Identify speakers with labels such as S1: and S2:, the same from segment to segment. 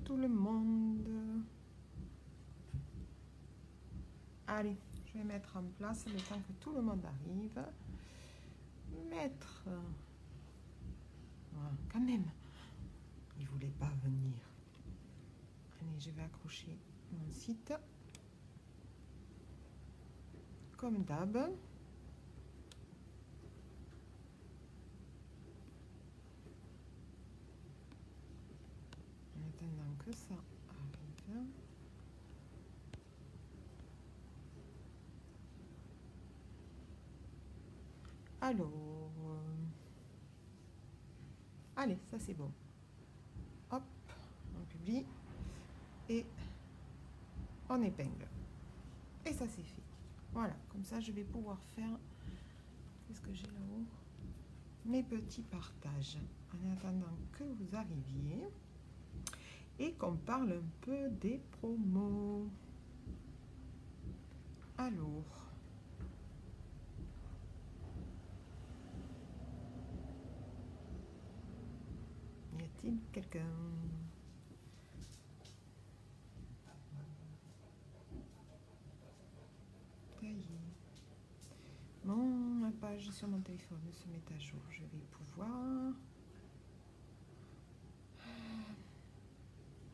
S1: tout le monde. Allez, je vais mettre en place le temps que tout le monde arrive. Mettre... Voilà, quand même. Il ne voulait pas venir. Allez, je vais accrocher mon site. Comme d'hab. En attendant que ça arrive. Alors, allez, ça c'est bon. Hop, on publie et on épingle. Et ça c'est fait. Voilà, comme ça je vais pouvoir faire, qu'est-ce que j'ai là-haut? Mes petits partages. En attendant que vous arriviez et qu'on parle un peu des promos. Alors, y a-t-il quelqu'un? Ma page sur mon téléphone se met à jour. Je vais pouvoir...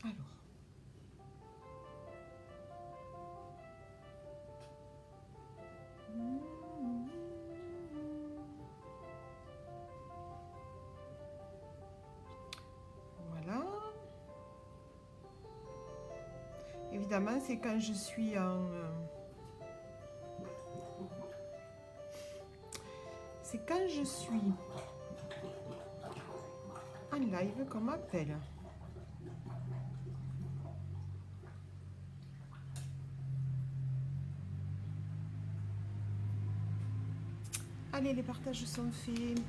S1: Alors. Voilà. Évidemment, c'est quand je suis en... C'est quand je suis en live qu'on m'appelle. Allez, les partages sont faits.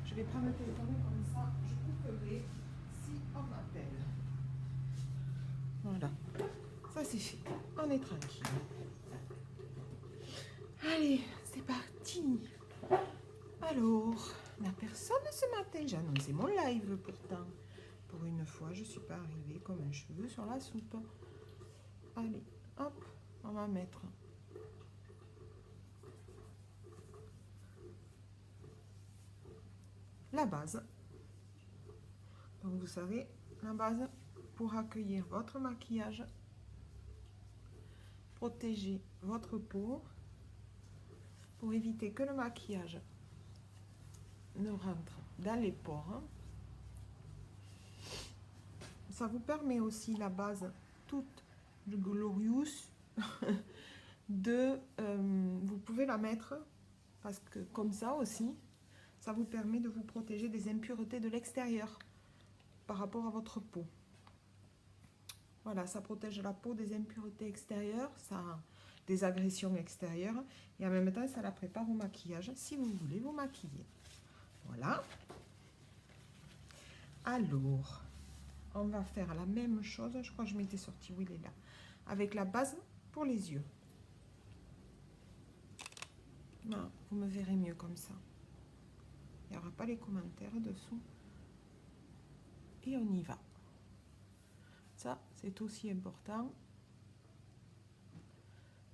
S1: Je vais prendre le téléphone comme ça, je couperai si on m'appelle. Voilà, ça c'est fait. On est tranquille. Allez, c'est parti. Alors, la personne ce matin, j'ai annoncé mon live pourtant. Pour une fois, je ne suis pas arrivée comme un cheveu sur la soupe. Allez, hop, on va mettre la base. Donc vous savez, la base pour accueillir votre maquillage, protéger votre peau, pour éviter que le maquillage ne rentre dans les pores. Ça vous permet aussi, la base toute glorious de vous pouvez la mettre parce que comme ça aussi ça vous permet de vous protéger des impuretés de l'extérieur par rapport à votre peau. Voilà, ça protège la peau des impuretés extérieures, ça des agressions extérieures et en même temps ça la prépare au maquillage si vous voulez vous maquiller. Voilà. Alors, on va faire la même chose, je crois que je m'étais sortie, oui il est là, avec la base pour les yeux. Non, vous me verrez mieux comme ça. Il n'y aura pas les commentaires dessous. Et on y va. Ça, c'est aussi important.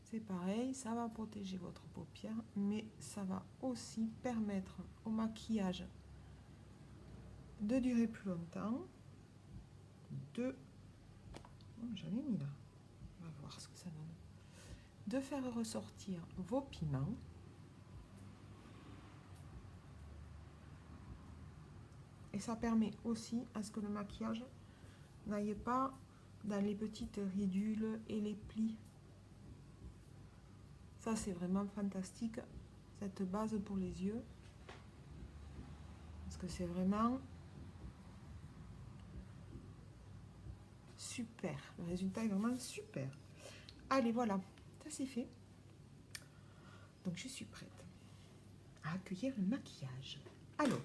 S1: C'est pareil, ça va protéger votre paupière, mais ça va aussi permettre au maquillage de durer plus longtemps. Oh, j'en ai mis là. On va voir ce que ça donne. De faire ressortir vos piments. Et ça permet aussi à ce que le maquillage n'aille pas dans les petites ridules et les plis. Ça, c'est vraiment fantastique, cette base pour les yeux. Parce que c'est vraiment super. Le résultat est vraiment super. Allez, voilà, ça c'est fait. Donc, je suis prête à accueillir le maquillage. Alors,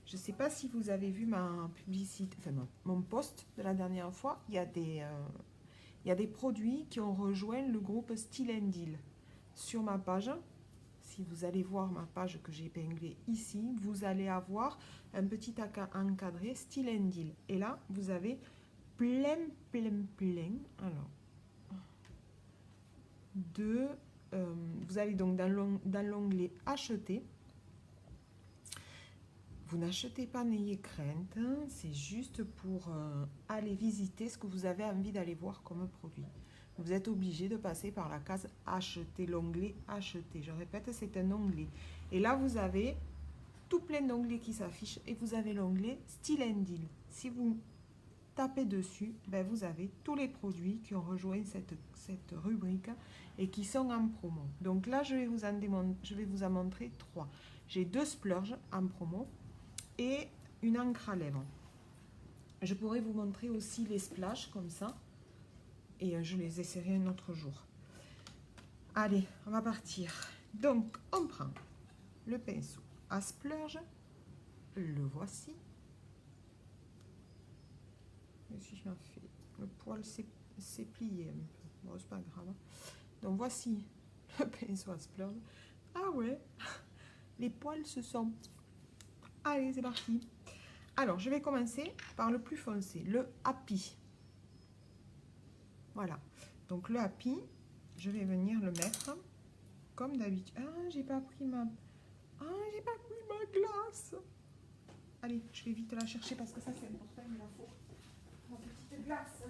S1: je ne sais pas si vous avez vu ma publicité, enfin mon post de la dernière fois. Il y a des produits qui ont rejoint le groupe Style & Deal sur ma page. Si vous allez voir ma page que j'ai épinglée ici, vous allez avoir un petit encadré Style & Deal. Et là, vous avez plein, plein, plein. Alors, vous allez donc dans l'onglet acheter. Vous n'achetez pas, n'ayez crainte, hein, c'est juste pour aller visiter ce que vous avez envie d'aller voir comme produit. Vous êtes obligé de passer par la case acheter, l'onglet acheter. Je répète, c'est un onglet. Et là, vous avez tout plein d'onglets qui s'affichent et vous avez l'onglet Style and Deal. Si vous tapez dessus, ben vous avez tous les produits qui ont rejoint cette rubrique et qui sont en promo. Donc là, je vais vous en montrer 3. J'ai 2 splurges en promo et une encre à lèvres. Je pourrais vous montrer aussi les splashes comme ça et je les essaierai un autre jour. Allez, on va partir. Donc, on prend le pinceau à splurge, le voici. Si je fait, le poil s'est plié un peu. Bon, c'est pas grave. Donc voici le pinceau à splurge. Ah ouais, les poils se sont... Allez, c'est parti. Alors, je vais commencer par le plus foncé, le Happy. Voilà. Donc le Happy, je vais venir le mettre comme d'habitude. Ah, j'ai pas pris ma... Ah, j'ai pas pris ma glace. Allez, je vais vite la chercher parce que ça, c'est important, il me la faut. Ma petite glace.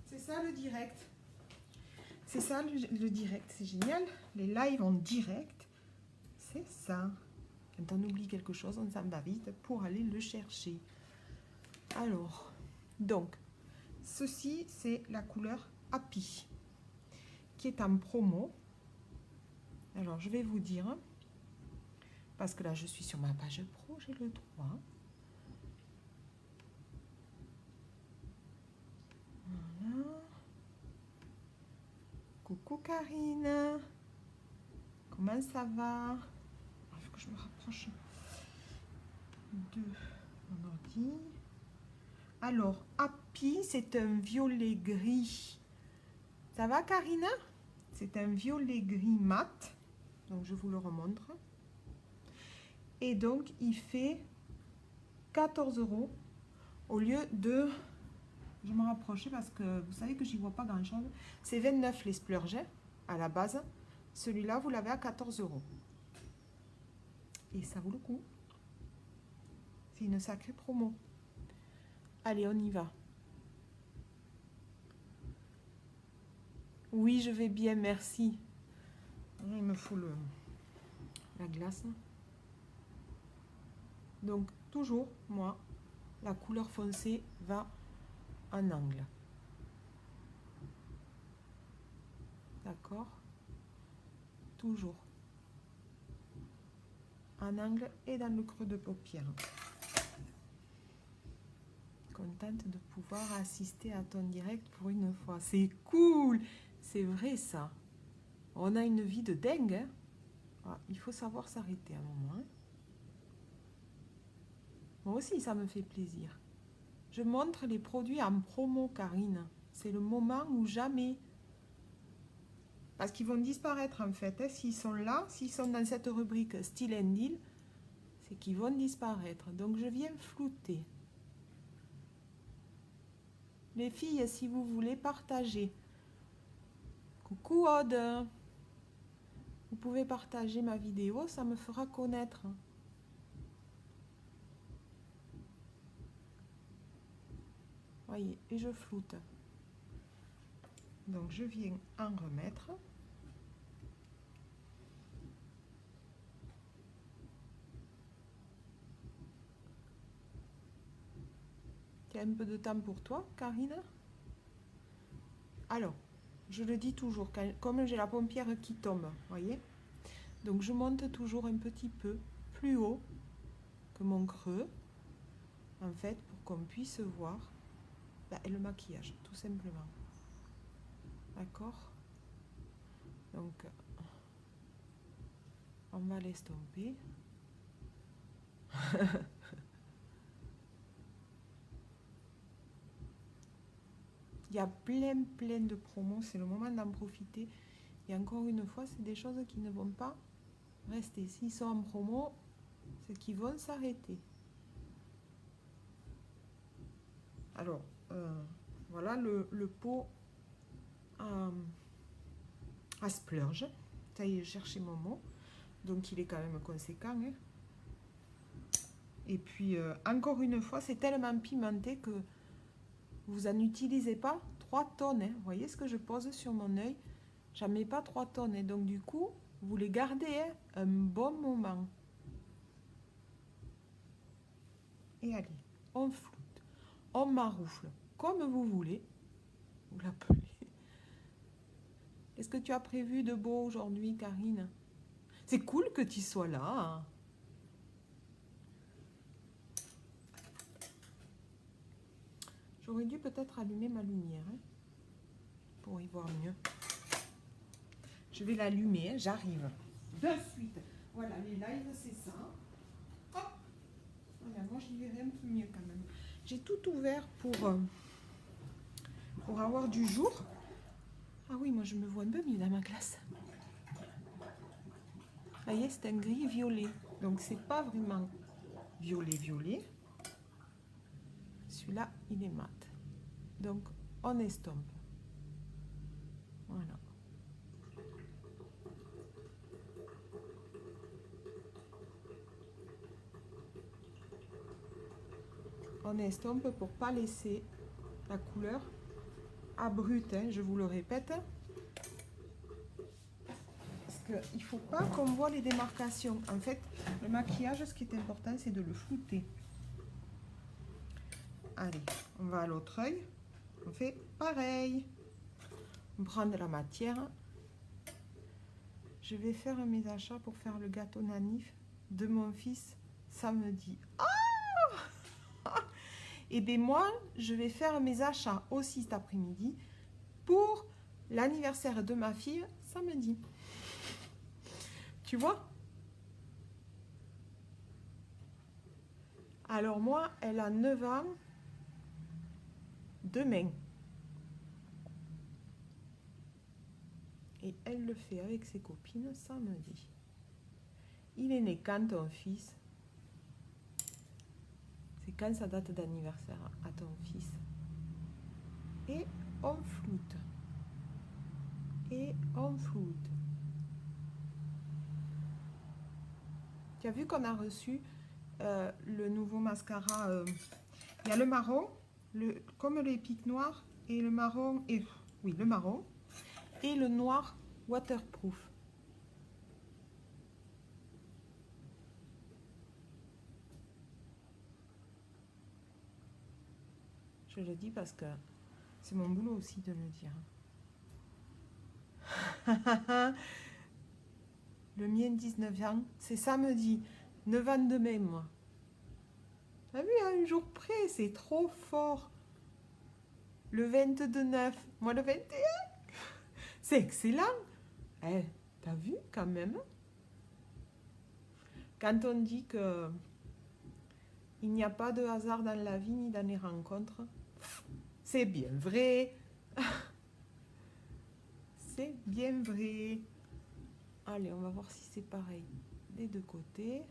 S1: C'est ça le direct. C'est ça le direct, c'est génial. Les lives en direct, c'est ça. Quand on oublie quelque chose, on s'en va vite pour aller le chercher. Alors, donc, ceci, c'est la couleur Happy, qui est en promo. Alors, je vais vous dire, parce que là, je suis sur ma page pro, j'ai le droit. Voilà. Coucou Karine, comment ça va? Il faut que je me rapproche de mon ordi. Alors, Happy, c'est un violet gris. Ça va Karine? C'est un violet gris mat. Donc, je vous le remontre. Et donc, il fait 14 € au lieu de... Je me rapproche parce que vous savez que j'y vois pas grand chose. C'est 29 les splurges à la base. Celui-là, vous l'avez à 14 €. Et ça vaut le coup. C'est une sacrée promo. Allez, on y va. Oui, je vais bien, merci. Il me faut la glace. Donc, toujours, moi, la couleur foncée va en angle. D'accord? Toujours. En angle et dans le creux de paupière. Contente de pouvoir assister à ton direct pour une fois. C'est cool! C'est vrai ça. On a une vie de dingue. Hein? Ah, il faut savoir s'arrêter un moment. Hein? Moi aussi, ça me fait plaisir. Je montre les produits en promo, Karine. C'est le moment où jamais. Parce qu'ils vont disparaître en fait. Hein. S'ils sont là, s'ils sont dans cette rubrique Style and Deal, c'est qu'ils vont disparaître. Donc je viens flouter. Les filles, si vous voulez partager. Coucou Aude. Vous pouvez partager ma vidéo, ça me fera connaître. Voyez, et je floute. Donc je viens en remettre. Il y a un peu de temps pour toi, Karine. Alors, je le dis toujours, comme j'ai la paupière qui tombe, voyez. Donc je monte toujours un petit peu plus haut que mon creux, en fait, pour qu'on puisse voir le maquillage, tout simplement. D'accord? Donc, on va l'estomper. Il y a plein de promos, c'est le moment d'en profiter. Et encore une fois, c'est des choses qui ne vont pas Restez. S'ils sont en promo, c'est qu'ils vont s'arrêter. Alors, voilà le pot à splurge. Ça y est, je cherchais mon mot. Donc, il est quand même conséquent. Hein. Et puis, encore une fois, c'est tellement pimenté que vous n'en utilisez pas 3 tonnes. Hein. Vous voyez ce que je pose sur mon œil? J'en mets pas 3 tonnes. Hein. Donc, du coup, vous les gardez hein, un bon moment. Et allez, on floute, on maroufle, comme vous voulez. Vous l'appelez. Qu'est-ce que tu as prévu de beau aujourd'hui, Karine? C'est cool que tu sois là. Hein. J'aurais dû peut-être allumer ma lumière hein, pour y voir mieux. Je vais l'allumer, hein, j'arrive. De suite. Voilà, les lives, c'est ça. Hop. Voilà, moi, j'y verrai un peu mieux quand même. J'ai tout ouvert pour avoir du jour. Ah oui, moi, je me vois un peu mieux dans ma classe. Vous voyez, c'est un gris violet. Donc, c'est pas vraiment violet. Celui-là, il est mat. Donc, on estompe. Voilà. On estompe pour pas laisser la couleur abrupte, hein, je vous le répète. Parce qu'il ne faut pas qu'on voit les démarcations. En fait, le maquillage, ce qui est important, c'est de le flouter. Allez, on va à l'autre œil. On fait pareil. On prend de la matière. Je vais faire mes achats pour faire le gâteau nanif de mon fils samedi. Et bien moi, je vais faire mes achats aussi cet après-midi pour l'anniversaire de ma fille samedi. Tu vois? Alors moi, elle a 9 ans demain. Et elle le fait avec ses copines samedi. Il est né quand ton fils? C'est quand sa date d'anniversaire à ton fils? Et on floute. Et on floute. Tu as vu qu'on a reçu le nouveau mascara. Il y a le marron, comme les pics noirs, et le marron, et oui, le marron, et le noir waterproof. Je le dis parce que c'est mon boulot aussi de le dire. Le mien, 19 ans, c'est samedi, 9 ans demain, moi. T'as vu, à un jour près, c'est trop fort. Le 22/9, moi le 21. C'est excellent. Eh, t'as vu quand même? Quand on dit que il n'y a pas de hasard dans la vie ni dans les rencontres, c'est bien vrai. C'est bien vrai. Allez, on va voir si c'est pareil des deux côtés.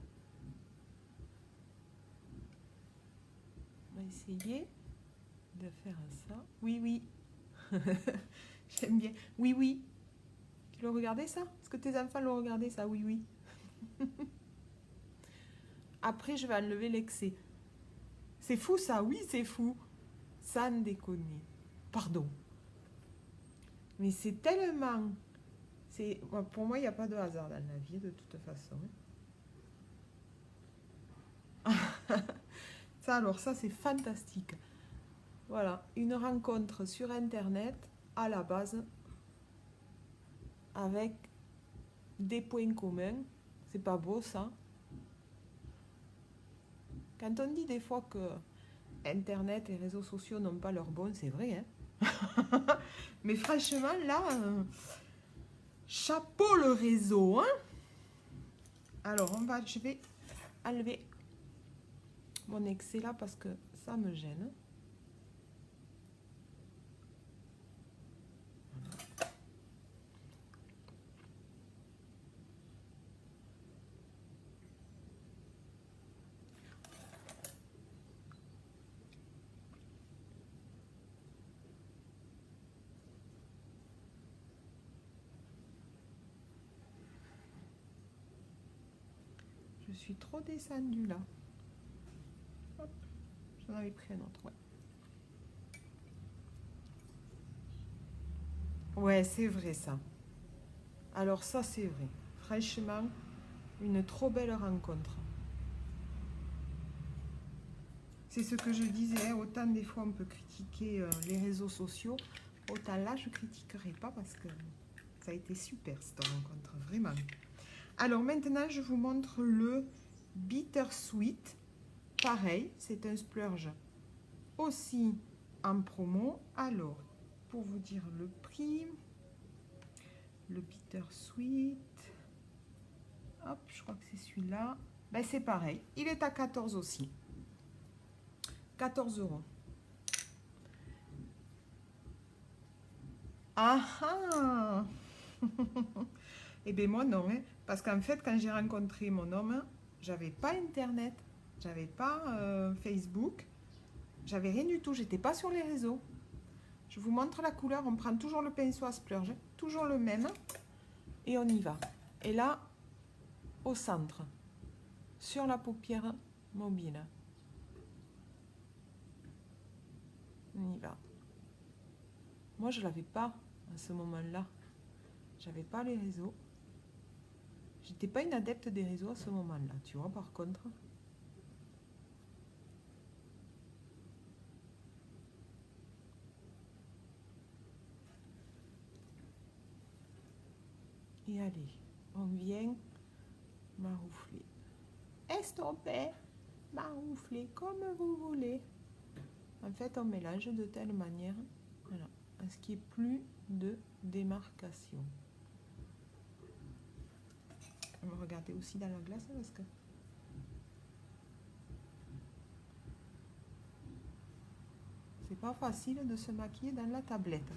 S1: On va essayer de faire ça. Oui, oui. J'aime bien. Oui, oui. Tu l'as regardé ça? Est-ce que tes enfants l'ont regardé ça? Oui, oui. Après, je vais enlever l'excès. C'est fou ça? Oui, c'est fou. Sans déconner. Pardon. Mais c'est tellement... Pour moi, il n'y a pas de hasard dans la vie, de toute façon. Ça, alors, ça, c'est fantastique. Voilà, une rencontre sur Internet, à la base, avec des points communs. C'est pas beau, ça? Quand on dit des fois que Internet et les réseaux sociaux n'ont pas leur bon, c'est vrai, hein? Mais franchement, là, chapeau le réseau, hein? Alors, je vais enlever mon excès là parce que ça me gêne. suis trop descendue là. Hop, j'en avais pris un autre, ouais. Ouais, c'est vrai ça. Alors ça, c'est vrai. Franchement, une trop belle rencontre. C'est ce que je disais, autant des fois on peut critiquer les réseaux sociaux, autant là je critiquerai pas parce que ça a été super cette rencontre, vraiment. Alors maintenant je vous montre le Bittersweet. Pareil, c'est un splurge aussi en promo. Alors, pour vous dire le prix, le Bittersweet, hop, je crois que c'est celui-là. Ben, c'est pareil, il est à 14 aussi. 14 €. Ah ah. Eh bien moi non, hein, parce qu'en fait quand j'ai rencontré mon homme, j'avais pas internet, j'avais pas Facebook, j'avais rien du tout, j'étais pas sur les réseaux. Je vous montre la couleur, on prend toujours le pinceau à splurge, toujours le même, et on y va. Et là, au centre, sur la paupière mobile. On y va. Moi je l'avais pas à ce moment-là, j'avais pas les réseaux. J'étais pas une adepte des réseaux à ce moment-là, tu vois, par contre. Et allez, on vient maroufler. Estomper, maroufler, comme vous voulez. En fait, on mélange de telle manière, voilà, à ce qu'il n'y ait plus de démarcation. On va regarder aussi dans la glace parce que c'est pas facile de se maquiller dans la tablette.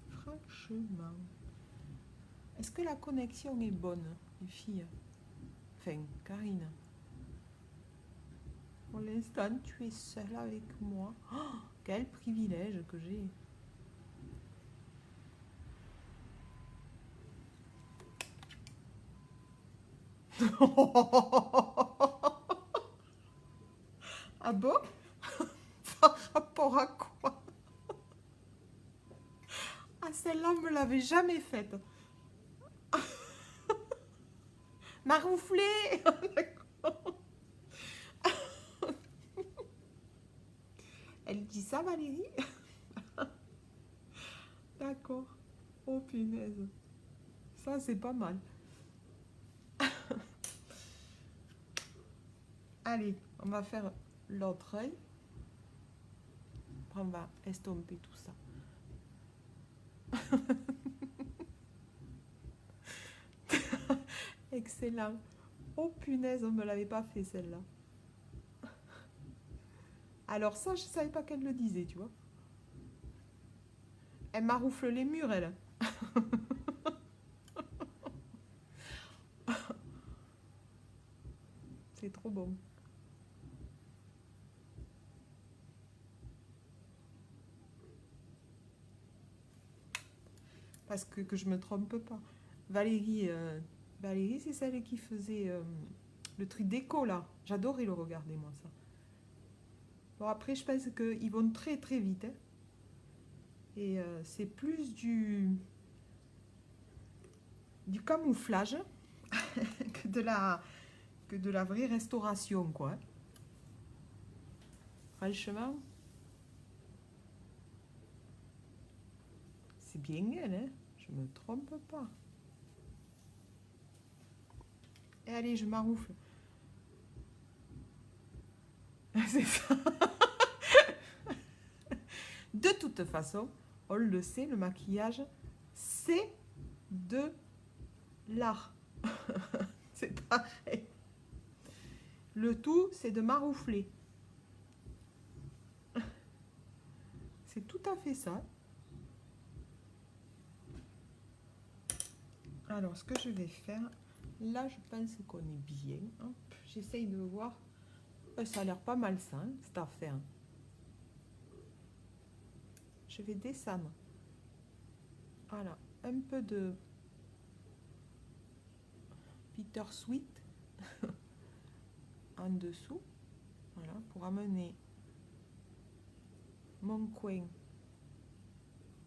S1: Franchement. Est-ce que la connexion est bonne, les filles? Enfin, Karine. Pour l'instant, tu es seule avec moi. Oh, quel privilège que j'ai. Ah bon? Par rapport à quoi? Ah, celle-là, on me l'avait jamais faite. Marouflé. Elle dit ça, Valérie? D'accord. Oh, punaise. Ça, c'est pas mal. Allez, on va faire l'autre œil. Après, on va estomper tout ça. Excellent. Oh punaise, on me l'avait pas fait celle-là. Alors ça, je savais pas qu'elle le disait, tu vois. Elle maroufle les murs, elle. C'est trop bon. Parce que je me trompe pas. Valérie, Valérie, c'est celle qui faisait le truc déco là. J'adorais le regarder moi ça. Bon après je pense qu'ils vont très très vite. Hein. Et c'est plus du camouflage que de la vraie restauration quoi. Franchement, c'est bien elle, hein. Je me trompe pas. Et allez, je maroufle. C'est ça. De toute façon, on le sait, le maquillage, c'est de l'art. C'est pareil. Le tout, c'est de maroufler. C'est tout à fait ça. Alors, ce que je vais faire, là, je pense qu'on est bien. J'essaye de voir. Ça a l'air pas mal ça, hein, cette affaire. Je vais descendre. Voilà, un peu de... Bittersweet en dessous. Voilà, pour amener mon coin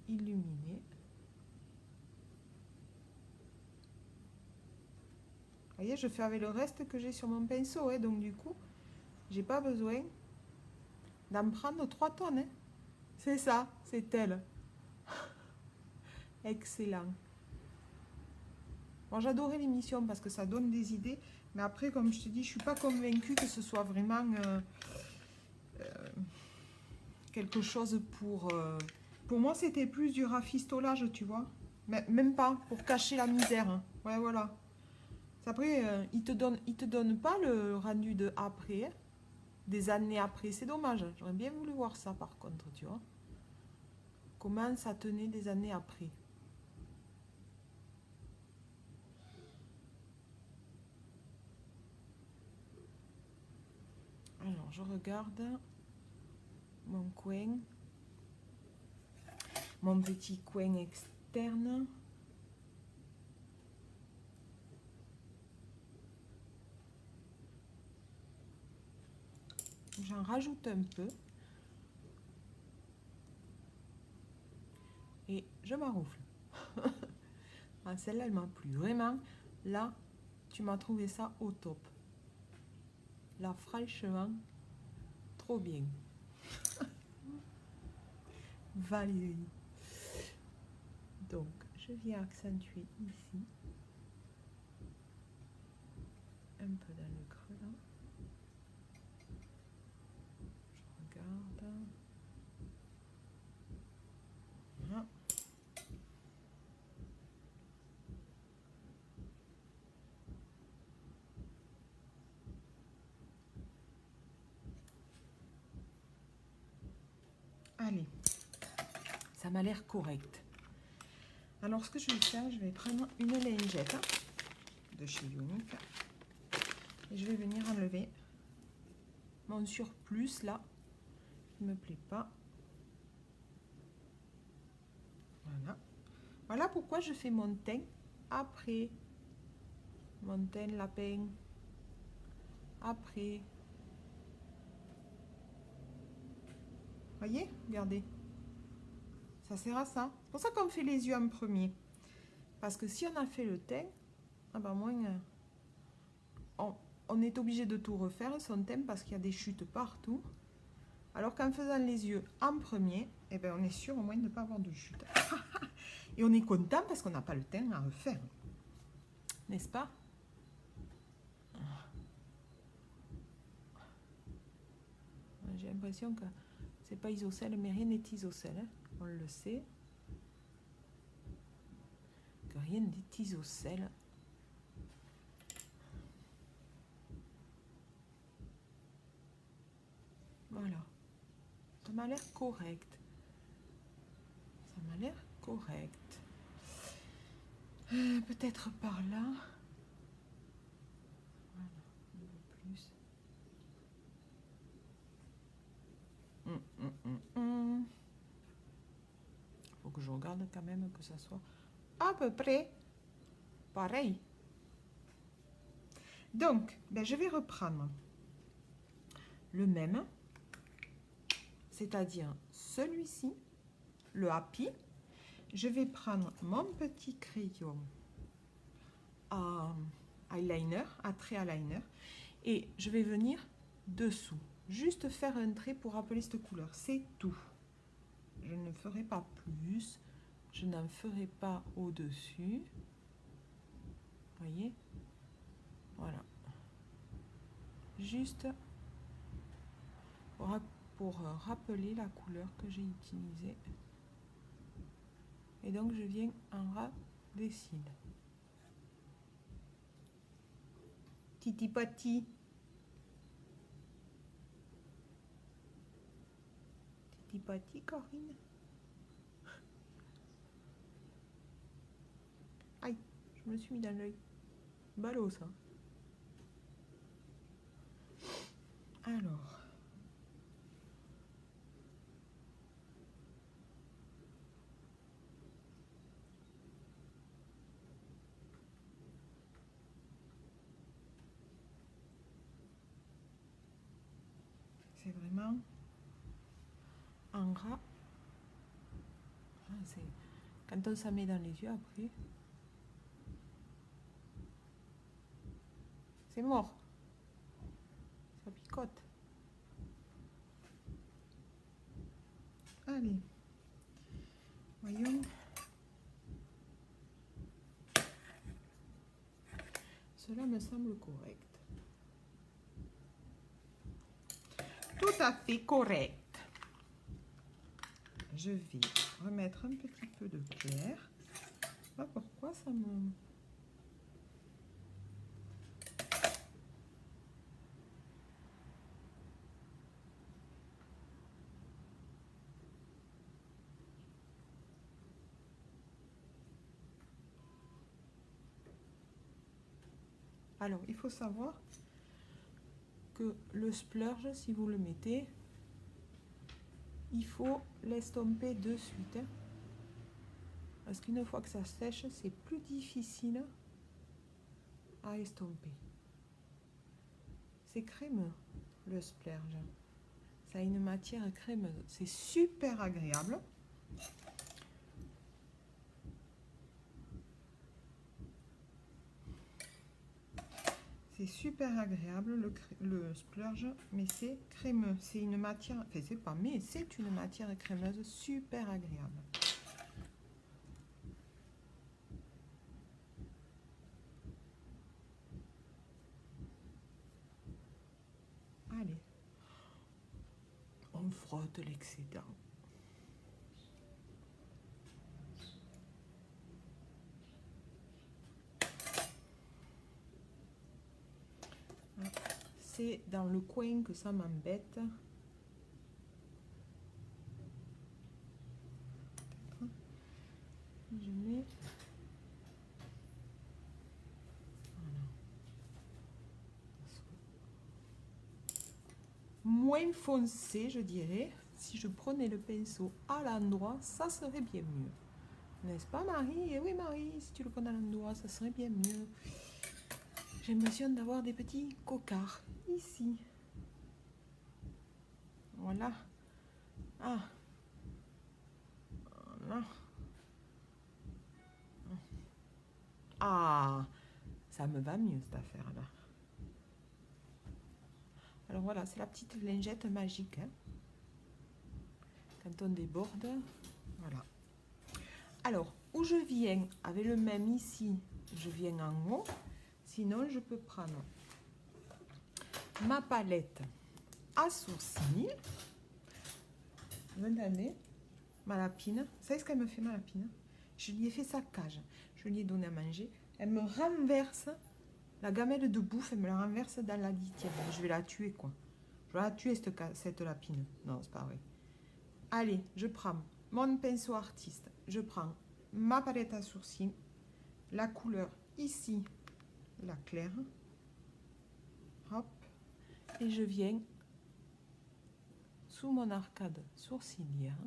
S1: illuminé. Vous voyez, je fais avec le reste que j'ai sur mon pinceau, hein, donc du coup, j'ai pas besoin d'en prendre 3 tonnes. Hein. C'est ça, c'est elle. Excellent. Bon, j'adorais l'émission parce que ça donne des idées, mais après, comme je te dis, je suis pas convaincue que ce soit vraiment quelque chose pour... Pour moi, c'était plus du rafistolage, tu vois. Mais même pas, pour cacher la misère. Hein. Ouais, voilà. Après, il te donne pas le rendu de après, hein, des années après. C'est dommage. J'aurais bien voulu voir ça, par contre, tu vois. Comment ça tenait des années après. Alors, je regarde mon coin. Mon petit coin externe. J'en rajoute un peu. Et je m'arroufle. Ah, celle-là, elle m'a plu. Vraiment, là, tu m'as trouvé ça au top. Là, franchement, trop bien. Valérie. Donc, je viens accentuer ici. Un peu dans le creux là. Je regarde. Voilà. Allez, ça m'a l'air correct. Alors, ce que je vais faire, je vais prendre une lingette de chez Unique et je vais venir enlever mon surplus là, qui ne me plaît pas. Voilà. Voilà pourquoi je fais mon teint après. Mon teint lapin après. Voyez, regardez. Ça sert à ça. C'est pour ça qu'on fait les yeux en premier. Parce que si on a fait le teint, ah ben moins, on est obligé de tout refaire, son teint, parce qu'il y a des chutes partout. Alors qu'en faisant les yeux en premier, eh ben on est sûr au moins de ne pas avoir de chute. Et on est content parce qu'on n'a pas le teint à refaire. N'est-ce pas? J'ai l'impression que c'est pas isocèle, mais rien n'est isocèle. Hein. On le sait. Que rien n'est isocèle. Voilà. Ça m'a l'air correct. Ça m'a l'air correct. Peut-être par là. Voilà, un peu plus. Faut que je regarde quand même que ça soit à peu près pareil. Donc, ben, je vais reprendre le même, c'est-à-dire celui-ci, le Happy. Je vais prendre mon petit crayon à eyeliner, à trait eyeliner, et je vais venir dessous. Juste faire un trait pour rappeler cette couleur, c'est tout. Je ne ferai pas plus, je n'en ferai pas au-dessus. Voyez? Voilà. Juste pour rappeler la couleur que j'ai utilisée. Et donc je viens en ras des cils. Titi pati. Titi pati, Corinne. Aïe, je me suis mis dans l'œil. Ballot ça. Alors. vraiment en ras. Ah, quand on s'en met dans les yeux après, c'est mort. Ça picote. Allez, voyons. Cela me semble correct. Tout à fait correct. Je vais remettre un petit peu de clair. Je sais pas pourquoi ça me... Alors, il faut savoir que le splurge, si vous le mettez, il faut l'estomper de suite. Hein, parce qu'une fois que ça sèche, c'est plus difficile à estomper. C'est crémeux, le splurge. Ça a une matière crémeuse. C'est super agréable. C'est super agréable le splurge, mais c'est crémeux. C'est une matière, enfin c'est pas, mais c'est une matière crémeuse super agréable. Allez, on frotte l'excédent. C'est dans le coin que ça m'embête. Je mets... Voilà. Moins foncé, je dirais. Si je prenais le pinceau à l'endroit, ça serait bien mieux. N'est-ce pas, Marie? Et oui, Marie, si tu le prends à l'endroit, ça serait bien mieux. J'ai l'impression d'avoir des petits cocards ici. Voilà. Ah. Voilà. Ah. Ça me va mieux, cette affaire-là. Alors voilà, c'est la petite lingette magique. Hein. Quand on déborde, voilà. Alors, où je viens avec le même ici, je viens en haut. Sinon, je peux prendre ma palette à sourcils. Vous entendez? Ma lapine. Vous savez ce qu'elle me fait, ma lapine? Je lui ai fait sa cage. Je lui ai donné à manger. Elle me renverse la gamelle de bouffe. Elle me la renverse dans la litière. Je vais la tuer, quoi. Je vais la tuer, cette lapine. Non, c'est pas vrai. Allez, je prends mon pinceau artiste. Je prends ma palette à sourcils. La couleur ici, la claire. Hop. Et je viens sous mon arcade sourcilière.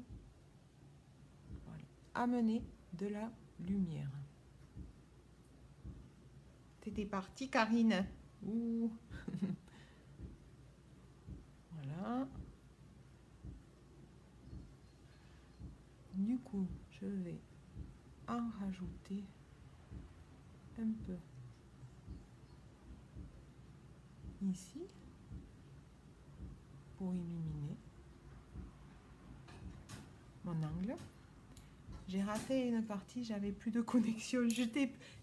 S1: Voilà. Amener de la lumière. T'étais partie, Karine. Ouh. Voilà. Du coup, je vais en rajouter un peu ici pour illuminer mon angle. J'ai raté une partie, j'avais plus de connexion.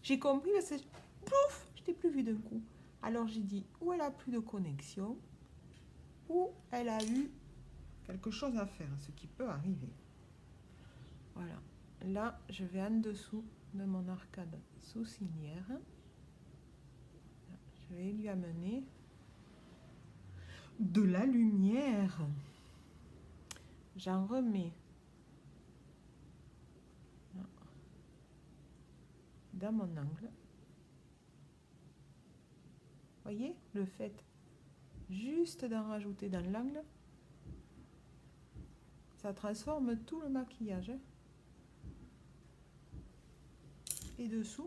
S1: J'ai compris que c'est pouf, je t'ai plus vu d'un coup. Alors j'ai dit où elle a plus de connexion, ou elle a eu quelque chose à faire, ce qui peut arriver. Voilà. Là, je vais en dessous de mon arcade sourcilière. Je vais lui amener de la lumière. J'en remets dans mon angle. Voyez le fait juste d'en rajouter dans l'angle, ça transforme tout le maquillage. Et dessous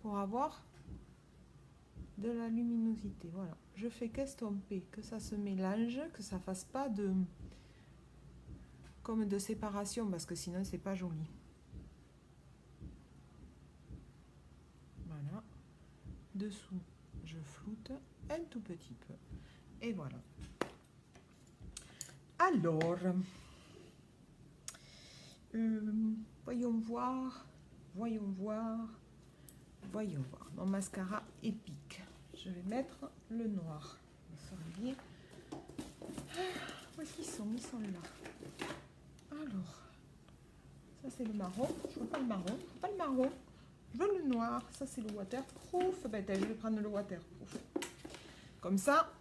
S1: pour avoir de la luminosité. Voilà. je fais qu'estomper, que ça se mélange, que ça fasse pas de comme de séparation, parce que sinon c'est pas joli. Voilà. Dessous, je floute un tout petit peu. Et voilà. Alors, voyons voir, voyons voir, voyons voir. Mon mascara épique. Je vais mettre le noir. Où est-ce qu'ils sont? Ils sont là. Alors, ça c'est le marron. Je veux pas le marron. Je veux pas le marron. Je veux le noir. Ça c'est le waterproof. Ben, je vais prendre le waterproof. Comme ça,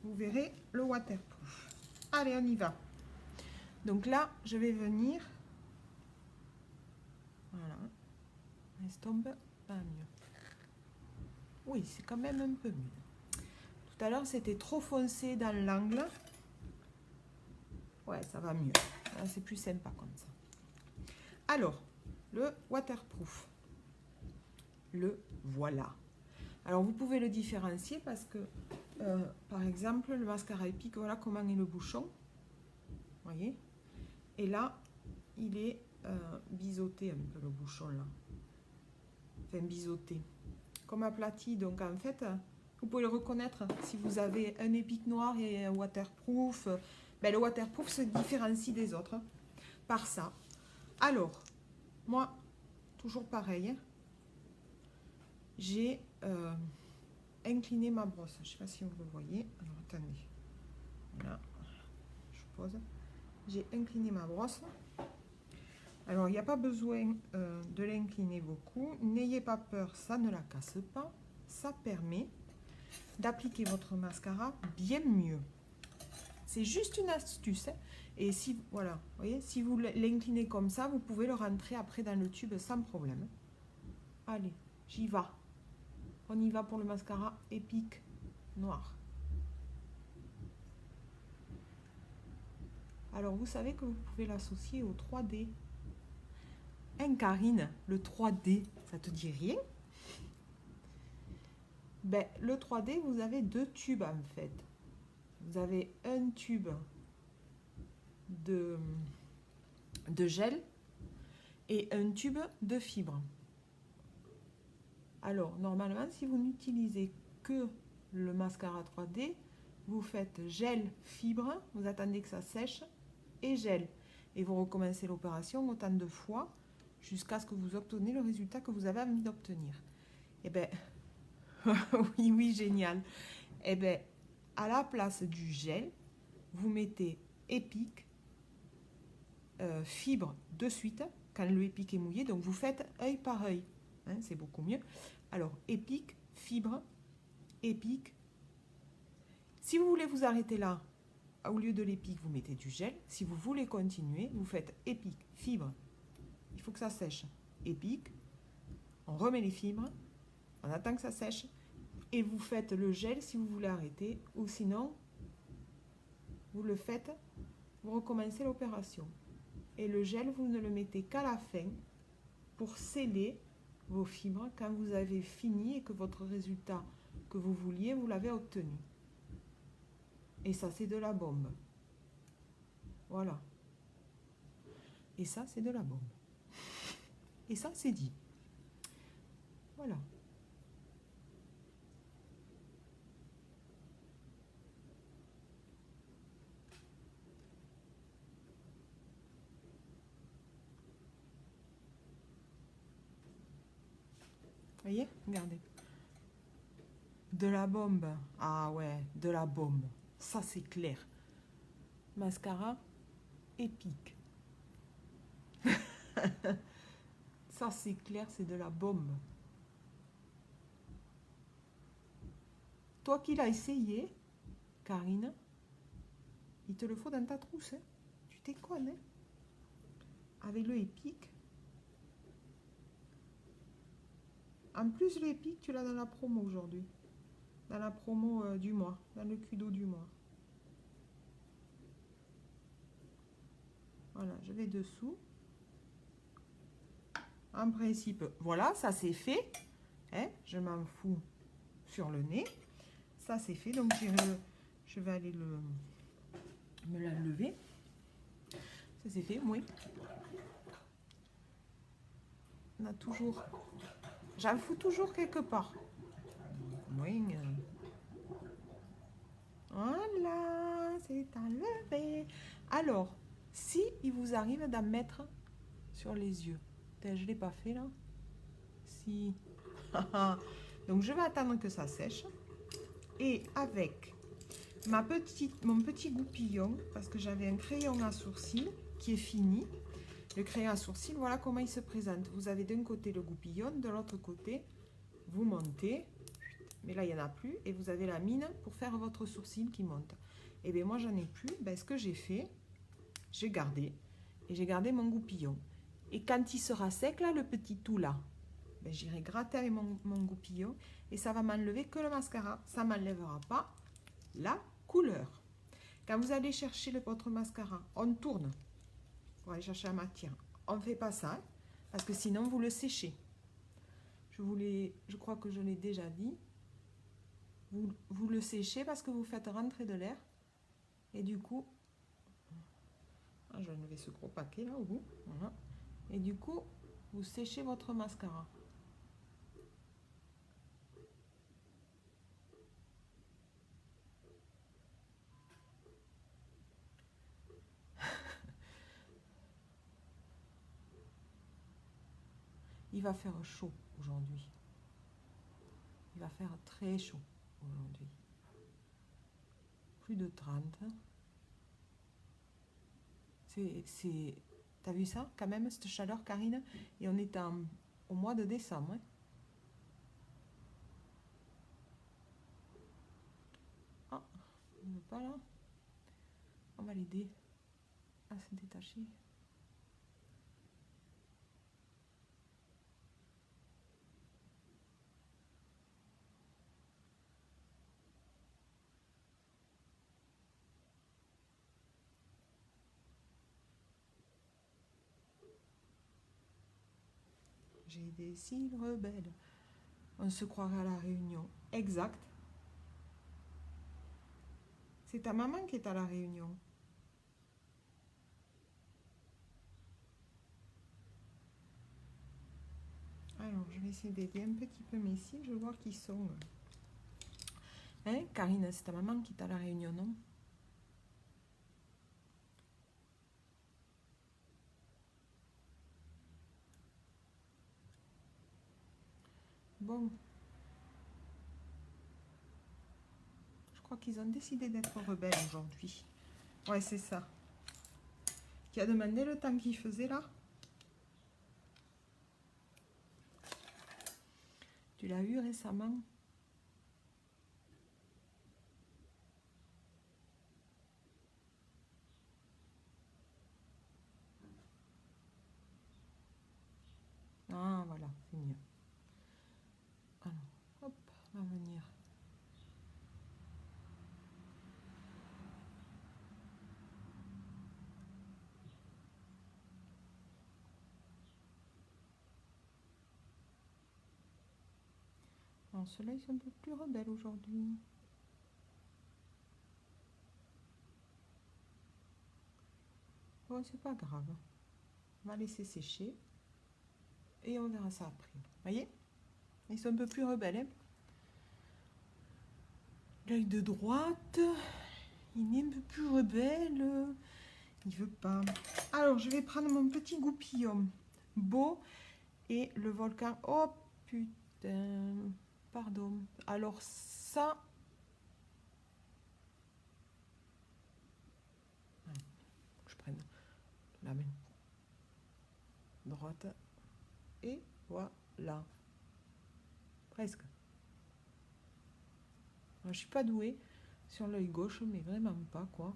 S1: vous verrez le waterproof. Allez, on y va. Donc là, je vais venir. Voilà. Estompe, pas mieux. Oui, c'est quand même un peu mieux. Tout à l'heure, c'était trop foncé dans l'angle. Ouais, ça va mieux. C'est plus sympa comme ça. Alors, le waterproof. Le voilà. Alors, vous pouvez le différencier parce que, par exemple, le mascara épique, voilà comment est le bouchon. Voyez? Et là, il est biseauté un peu, le bouchon là. Enfin, biseauté. Comme aplati. Donc, en fait, vous pouvez le reconnaître si vous avez un épique noir et un waterproof. Ben, le waterproof se différencie des autres par ça. Alors, moi, toujours pareil, j'ai incliné ma brosse. Je ne sais pas si vous le voyez. Alors, attendez. Voilà. Je pose. J'ai incliné ma brosse. Alors, il n'y a pas besoin de l'incliner beaucoup. N'ayez pas peur, ça ne la casse pas. Ça permet d'appliquer votre mascara bien mieux. C'est juste une astuce. Hein. Et si, voilà, voyez, si vous l'inclinez comme ça, vous pouvez le rentrer après dans le tube sans problème. Allez, j'y vais. On y va pour le mascara épique noir. Alors, vous savez que vous pouvez l'associer au 3D. Hein, Karine, le 3D, ça te dit rien? Ben, le 3D, vous avez deux tubes en fait. Vous avez un tube de gel et un tube de fibre. Alors, normalement, si vous n'utilisez que le mascara 3D, vous faites gel, fibre, vous attendez que ça sèche et gel. Et vous recommencez l'opération autant de fois jusqu'à ce que vous obteniez le résultat que vous avez envie d'obtenir. Eh bien, oui, oui, génial. Eh bien, à la place du gel, vous mettez épique, fibre de suite, quand le épique est mouillé. Donc, vous faites œil par œil. Hein, c'est beaucoup mieux. Alors, épique, fibre, épique. Si vous voulez vous arrêter là, au lieu de l'épique, vous mettez du gel. Si vous voulez continuer, vous faites épique, fibre. Il faut que ça sèche. Épique. On remet les fibres. On attend que ça sèche. Et vous faites le gel si vous voulez arrêter. Ou sinon, vous le faites, vous recommencez l'opération. Et le gel, vous ne le mettez qu'à la fin pour sceller vos fibres quand vous avez fini et que votre résultat que vous vouliez, vous l'avez obtenu. Et ça, c'est de la bombe. Voilà. Et ça, c'est de la bombe. Et ça, c'est dit. Voilà. Vous voyez? Regardez. De la bombe. Ah ouais, de la bombe. Ça, c'est clair. Mascara épique. Ça, c'est clair, c'est de la bombe. Toi qui l'as essayé, Karine, il te le faut dans ta trousse. Hein. Tu t'es conne, hein. Avec le épique. En plus, l'épique, tu l'as dans la promo aujourd'hui. Dans la promo du mois. Dans le Kudo du mois. Voilà, je vais dessous. En principe, voilà, ça c'est fait. Hein, je m'en fous sur le nez. ça c'est fait. Donc je vais aller me la lever. Ça c'est fait, oui. On a toujours... J'en fous toujours quelque part. Oui. Voilà, c'est enlevé. Alors, si il vous arrive d'en mettre sur les yeux. Je ne l'ai pas fait là. Si. Donc je vais attendre que ça sèche. Et avec mon petit goupillon, parce que j'avais un crayon à sourcils qui est fini. Le crayon à sourcils, voilà comment il se présente. Vous avez d'un côté le goupillon, de l'autre côté, vous montez. Mais là, il n'y en a plus. Et vous avez la mine pour faire votre sourcil qui monte. Et bien moi, j'en ai plus. Ben, ce que j'ai fait, j'ai gardé. Et j'ai gardé mon goupillon. Et quand il sera sec, là, le petit tout là, ben, j'irai gratter avec mon goupillon. Et ça va m'enlever que le mascara. Ça ne m'enlèvera pas la couleur. Quand vous allez chercher votre mascara, on tourne pour aller chercher la matière. On ne fait pas ça, hein, parce que sinon, vous le séchez. Je crois que je l'ai déjà dit. Vous le séchez parce que vous faites rentrer de l'air. Et du coup, je vais enlever ce gros paquet là au bout. Voilà. Et du coup, vous séchez votre mascara. Il va faire chaud aujourd'hui. Il va faire très chaud aujourd'hui. Plus de 30. T'as vu ça quand même, cette chaleur, Karine? Et on est au mois de décembre. Hein. Ah, il ne veut pas là. On va l'aider à se détacher. J'ai des cils rebelles. On se croirait à la Réunion. Exact. C'est ta maman qui est à la Réunion. Alors, je vais essayer d'aider un petit peu mes cils. Je vois qu'ils sont... Hein, Karine, c'est ta maman qui est à la Réunion, non? Bon. Je crois qu'ils ont décidé d'être rebelles aujourd'hui. Ouais, c'est ça. Qui a demandé le temps qu'il faisait là? Tu l'as eu récemment? Ah, voilà, c'est mieux. Alors, hop, on va venir. Alors, ceux-là, ils sont un peu plus rebelles aujourd'hui. Bon, c'est pas grave. On va laisser sécher. Et on verra ça après. Vous voyez? Ils sont un peu plus rebelles. Hein, l'œil de droite, il est un peu plus rebelle. Il veut pas. Alors, je vais prendre mon petit goupillon beau et le volcan. Oh, putain. Pardon. Alors, ça... Je prenne la main droite. Et voilà. Presque. Alors, je suis pas douée sur l'œil gauche, mais vraiment pas, quoi.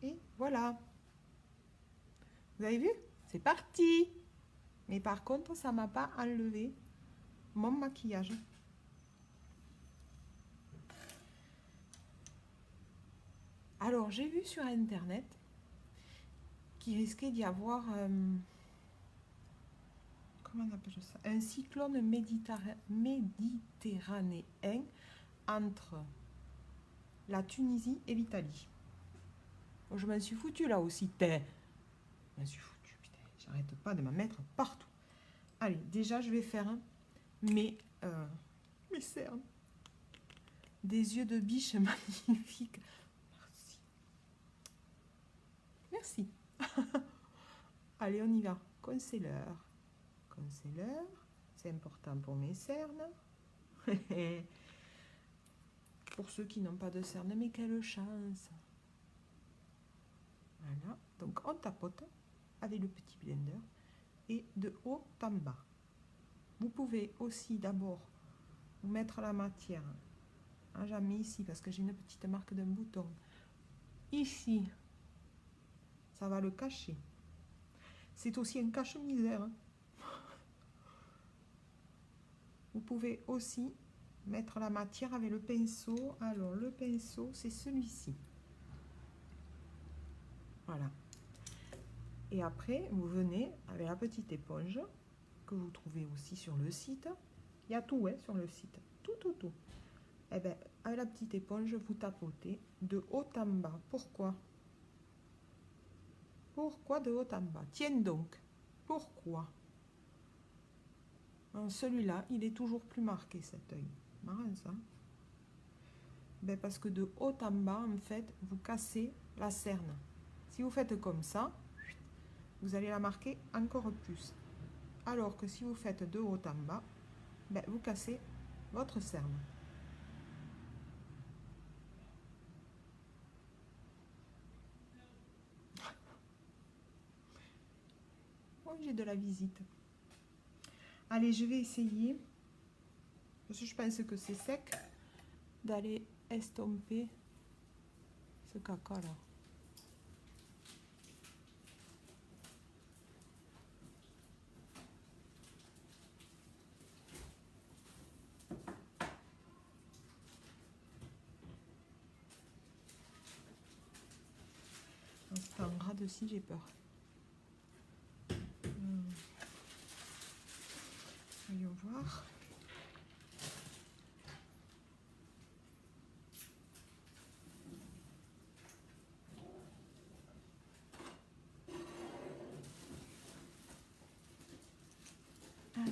S1: Et voilà. Vous avez vu? C'est parti. Mais par contre, ça m'a pas enlevé mon maquillage. Alors, j'ai vu sur Internet qu'il risquait d'y avoir, comment on appelle ça, un cyclone méditerranéen entre la Tunisie et l'Italie. Je m'en suis foutu là aussi, je m'en suis foutu, putain, j'arrête pas de m'en mettre partout. Allez, déjà, je vais faire mes cernes. Des yeux de biche magnifiques. Merci. Merci. Allez, on y va. Concealer. Concealer. C'est important pour mes cernes. Pour ceux qui n'ont pas de cernes, mais quelle chance. Voilà. Donc, on tapote avec le petit blender et de haut en bas. Vous pouvez aussi d'abord vous mettre la matière. Ah, jamais ici parce que j'ai une petite marque d'un bouton. Ici, ça va le cacher. C'est aussi un cache-misère. Vous pouvez aussi mettre la matière avec le pinceau. Alors, le pinceau, c'est celui-ci. Voilà. Et après, vous venez avec la petite éponge que vous trouvez aussi sur le site. Il y a tout sur le site. Tout. Et bien, avec la petite éponge, vous tapotez de haut en bas. Pourquoi? Pourquoi de haut en bas? Tiens donc. Pourquoi? Celui-là, il est toujours plus marqué, cet œil. Marrant, ça. Ben, parce que de haut en bas, en fait, vous cassez la cerne. Si vous faites comme ça, vous allez la marquer encore plus. Alors que si vous faites de haut en bas, ben, vous cassez votre cerne. Oh, j'ai de la visite. Allez, je vais essayer, parce que je pense que c'est sec, d'aller estomper ce caca-là. C'est un ras de scie, j'ai peur. Voyons voir. Alors.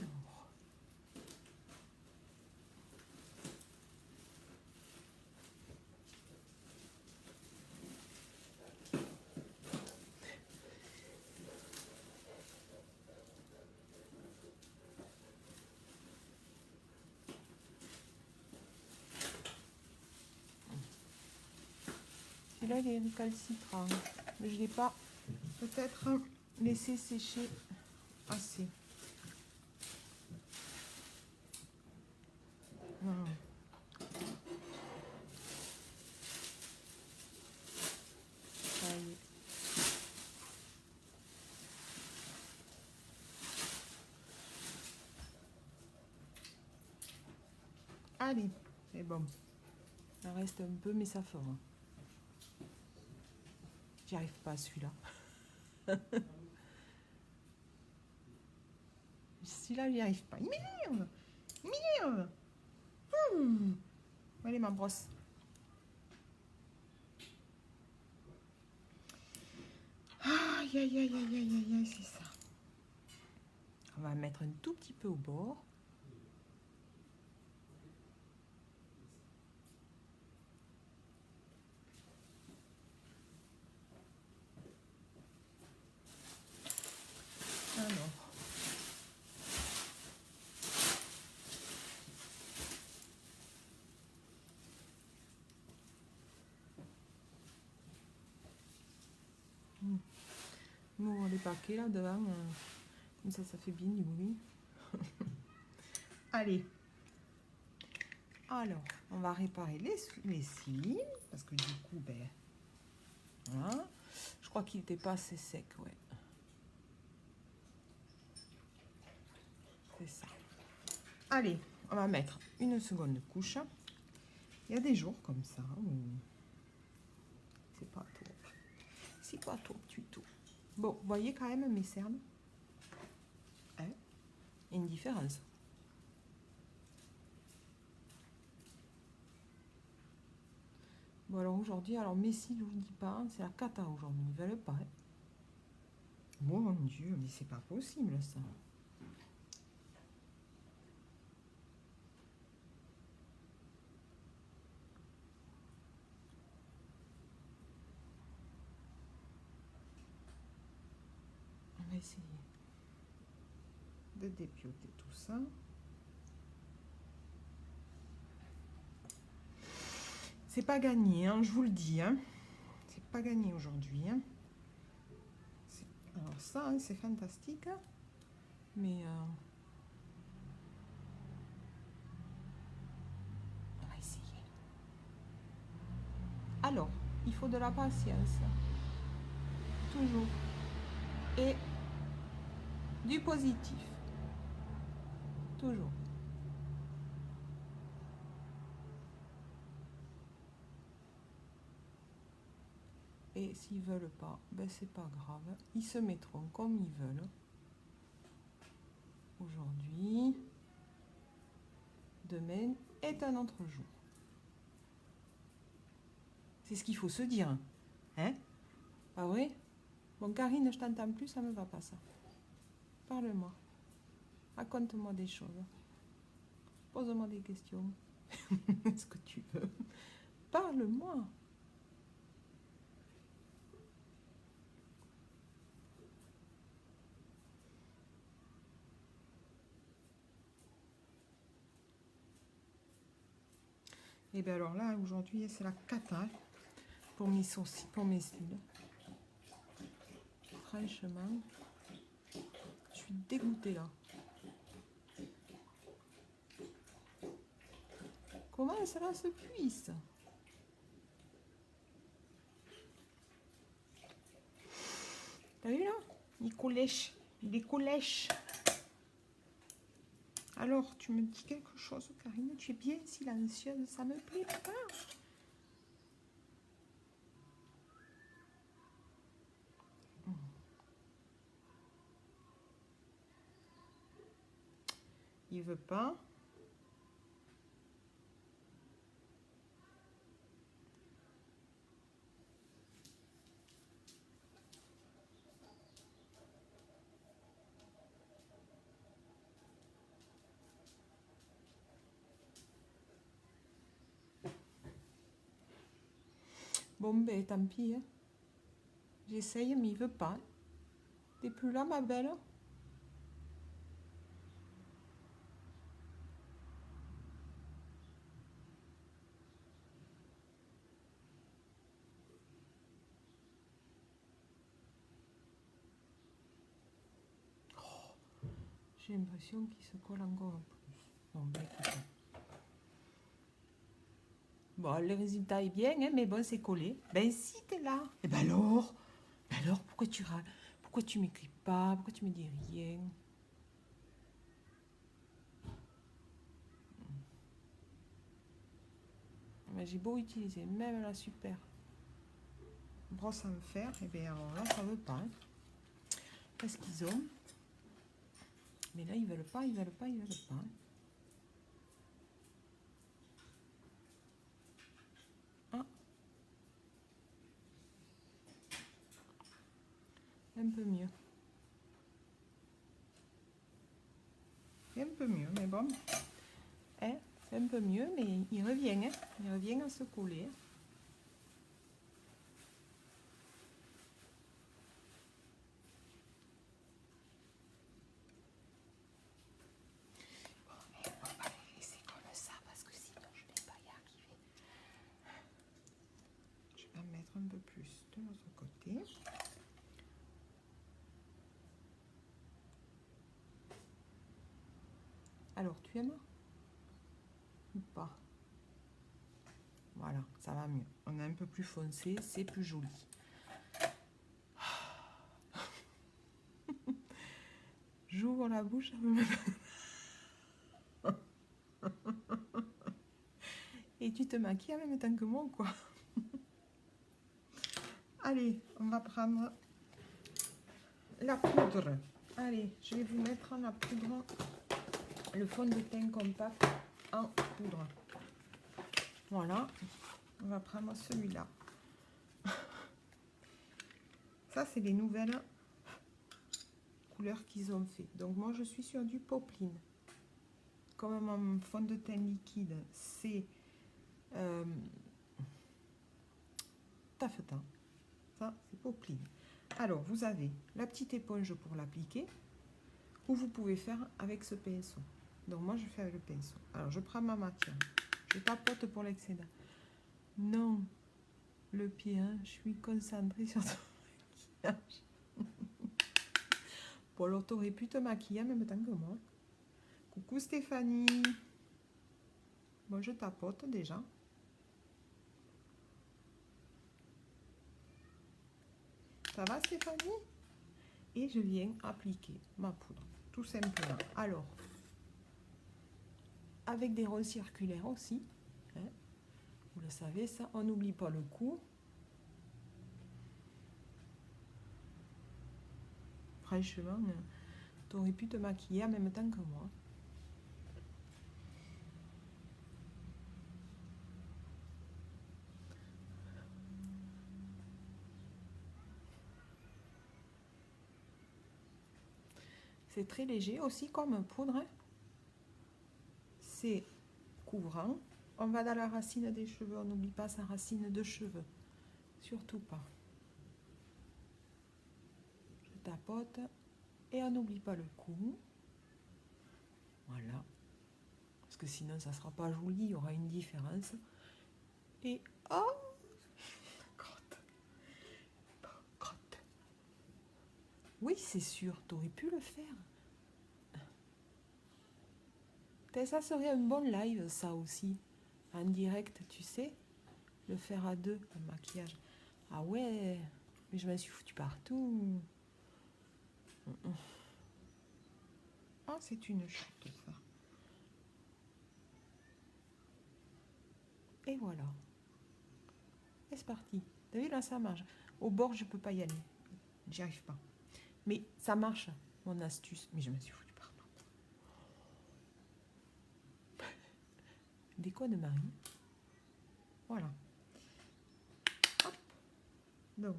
S1: Celui-là, il est récalcitrant. Mais je ne l'ai pas peut-être laissé sécher assez. Ça y est. Allez, c'est bon. Il reste un peu, mais ça fera. J'y arrive pas à celui-là. Celui-là, j'y arrive pas. Il m'énerve. Il m'énerve. Allez, ma brosse. Aïe, aïe, aïe, aïe, aïe, aïe, c'est ça. On va mettre un tout petit peu au bord. Alors. Bon, les paquets là devant, comme ça fait bien du bruit. Allez. Alors, on va réparer les cils, parce que du coup, ben, voilà. Je crois qu'il n'était pas assez sec, ouais. C'est ça. Allez, on va mettre une seconde couche. Il y a des jours comme ça où c'est C'est quoi ton tuto? Bon, vous voyez quand même mes cernes. Hein? Il y a une différence. Bon, alors aujourd'hui, alors Messi, je vous dis pas, c'est la cata aujourd'hui, ils veulent pas. Hein. Oh mon Dieu, mais c'est pas possible ça. On va essayer de dépioter tout ça. C'est pas gagné, hein, je vous le dis. Hein. C'est pas gagné aujourd'hui. Hein. Alors ça, hein, c'est fantastique. Mais on va essayer. Alors, il faut de la patience. Toujours. Et du positif. Toujours. Et s'ils veulent pas, ben c'est pas grave. Ils se mettront comme ils veulent. Aujourd'hui, demain est un autre jour. C'est ce qu'il faut se dire. Hein? Pas vrai? Bon, Karine, je t'entends plus, ça me va pas ça. Parle-moi. Raconte-moi des choses. Pose-moi des questions. Ce que tu veux. Parle-moi. Et bien alors là, aujourd'hui, c'est la cata pour mes sourcils, pour mes cils. Franchement, je suis dégoûtée là. Comment cela se puisse? T'as vu là? Il collèche. Il est collèche. Alors, tu me dis quelque chose, Karine? Tu es bien silencieuse, ça me plaît pas. Il veut pas. Bon, ben tant pis. Hein. J'essaye, mais il veut pas. T'es plus là, ma belle? J'ai l'impression qu'il se colle encore un plus. Bon, ben écoute. Bon, le résultat est bien, hein, mais bon, c'est collé. Ben si, t'es là. Et ben alors? Alors, pourquoi tu râles? Pourquoi tu m'écris pas? Pourquoi tu me dis rien? Ben, j'ai beau utiliser même la super brosse à me faire, et bien alors là, ça veut pas. Hein. Qu'est-ce qu'ils ont? Mais là, ils veulent pas, ils veulent pas, ils veulent pas. Hein. Ah. Un peu mieux. C'est un peu mieux, mais bon. Hein, c'est un peu mieux, mais il revient. Hein. Il revient à se coller. Un peu plus de l'autre côté. Alors, tu aimes ou pas? Voilà, ça va mieux. On est un peu plus foncé, c'est plus joli. J'ouvre la bouche. Et tu te maquilles en même temps que moi, quoi. Allez, on va prendre la poudre. Allez, je vais vous mettre la poudre, le fond de teint compact en poudre. Voilà, on va prendre celui-là. Ça, c'est les nouvelles couleurs qu'ils ont fait. Donc, moi, je suis sur du Poplin. Comme mon fond de teint liquide, c'est taffetas. Ça, c'est Poplin. Alors, vous avez la petite éponge pour l'appliquer, ou vous pouvez faire avec ce pinceau. Donc, moi, je fais avec le pinceau. Alors, je prends ma matière. Je tapote pour l'excédent. Non, le pied, hein, je suis concentrée sur ton maquillage. Bon, alors, t'aurais pu te maquiller en même temps que moi. Coucou Stéphanie. Bon, je tapote déjà. Ça va Stéphanie? Et je viens appliquer ma poudre, tout simplement. Alors, avec des ronds circulaires aussi. Hein, vous le savez, ça, on n'oublie pas le coup. Franchement, tu aurais pu te maquiller en même temps que moi. C'est très léger aussi comme poudre. Hein. C'est couvrant. On va dans la racine des cheveux. On n'oublie pas sa racine de cheveux. Surtout pas. Je tapote. Et on n'oublie pas le cou. Voilà. Parce que sinon, ça ne sera pas joli. Il y aura une différence. Et... oh, crotte. Crotte. Oui, c'est sûr. Tu aurais pu le faire. Ça serait un bon live, ça aussi. En direct, tu sais. Le faire à deux, le maquillage. Ah ouais. Mais je m'en suis foutu partout. Ah, c'est une chute, ça. Et voilà. Et c'est parti. T'as vu, là, ça marche. Au bord, je peux pas y aller. J'y arrive pas. Mais ça marche, mon astuce. Mais je me suis foutu partout. Des quoi de Marie. Voilà. Hop. Donc,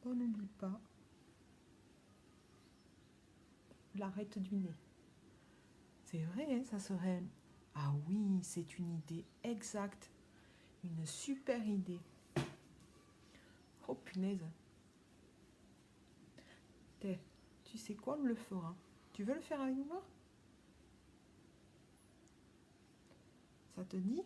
S1: on n'oublie pas l'arête du nez. C'est vrai, hein, ça serait... Ah oui, c'est une idée exacte. Une super idée. Oh punaise. Tu sais quoi, on le fera. Tu veux le faire avec moi? Ça te dit?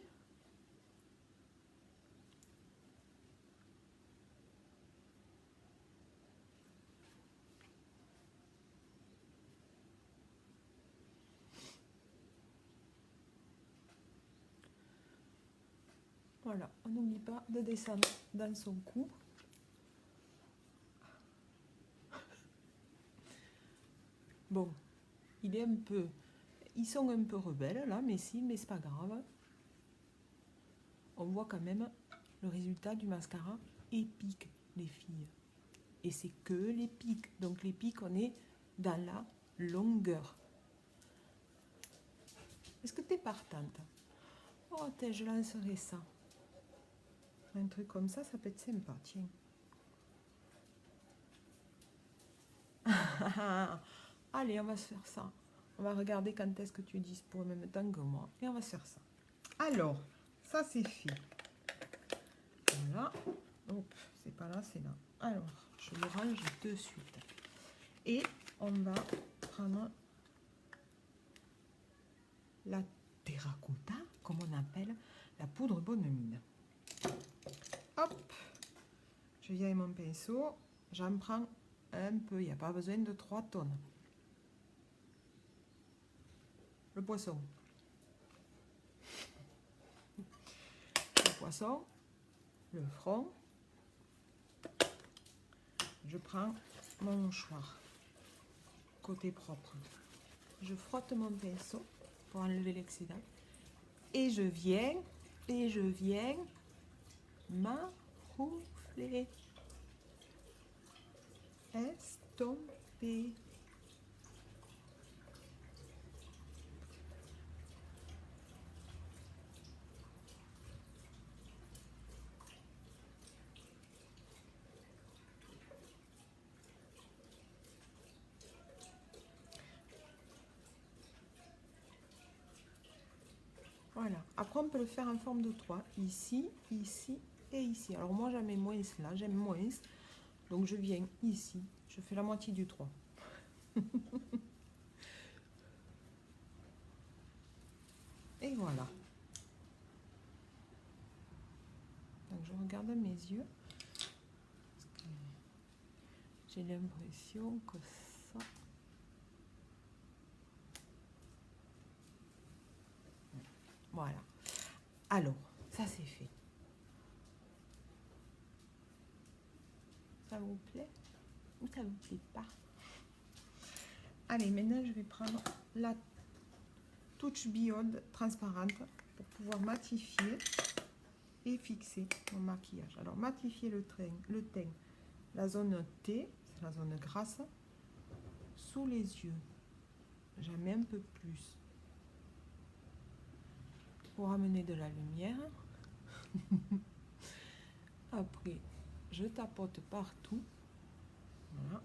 S1: Voilà, on n'oublie pas de descendre dans son cou. Bon, ils sont un peu rebelles là, mais si, mais c'est pas grave. On voit quand même le résultat du mascara épique, les filles. Et c'est que les pics. Donc les pics, on est dans la longueur. Est-ce que tu es partante? Oh, je lancerai ça. Un truc comme ça, ça peut être sympa, tiens. Allez, on va se faire ça. On va regarder quand est-ce que tu es dispo en même temps que moi. Et on va se faire ça. Alors, ça c'est fait. Voilà. Hop, c'est pas là, c'est là. Alors, je le range de suite. Et on va prendre la terracotta, comme on appelle, la poudre bonne mine. Hop, je viens avec mon pinceau, j'en prends un peu, il n'y a pas besoin de 3 tonnes. Le poisson. Le poisson, le front. Je prends mon mouchoir, côté propre. Je frotte mon pinceau pour enlever l'excédent. Et je viens maroufler. estomper. Voilà. Après, on peut le faire en forme de 3. Ici, ici et ici. Alors moi, j'aime moins là, j'aime moins. Donc, je viens ici. Je fais la moitié du 3. Et voilà. Donc, je regarde mes yeux. J'ai l'impression que ça... Voilà. Alors, ça c'est fait. Ça vous plaît ou ça vous plaît pas? Allez, maintenant je vais prendre la touche biode transparente pour pouvoir matifier et fixer mon maquillage. Alors, matifier le teint, la zone T, c'est la zone grasse, sous les yeux. J'en mets un peu plus pour amener de la lumière. Après, je tapote partout. Voilà.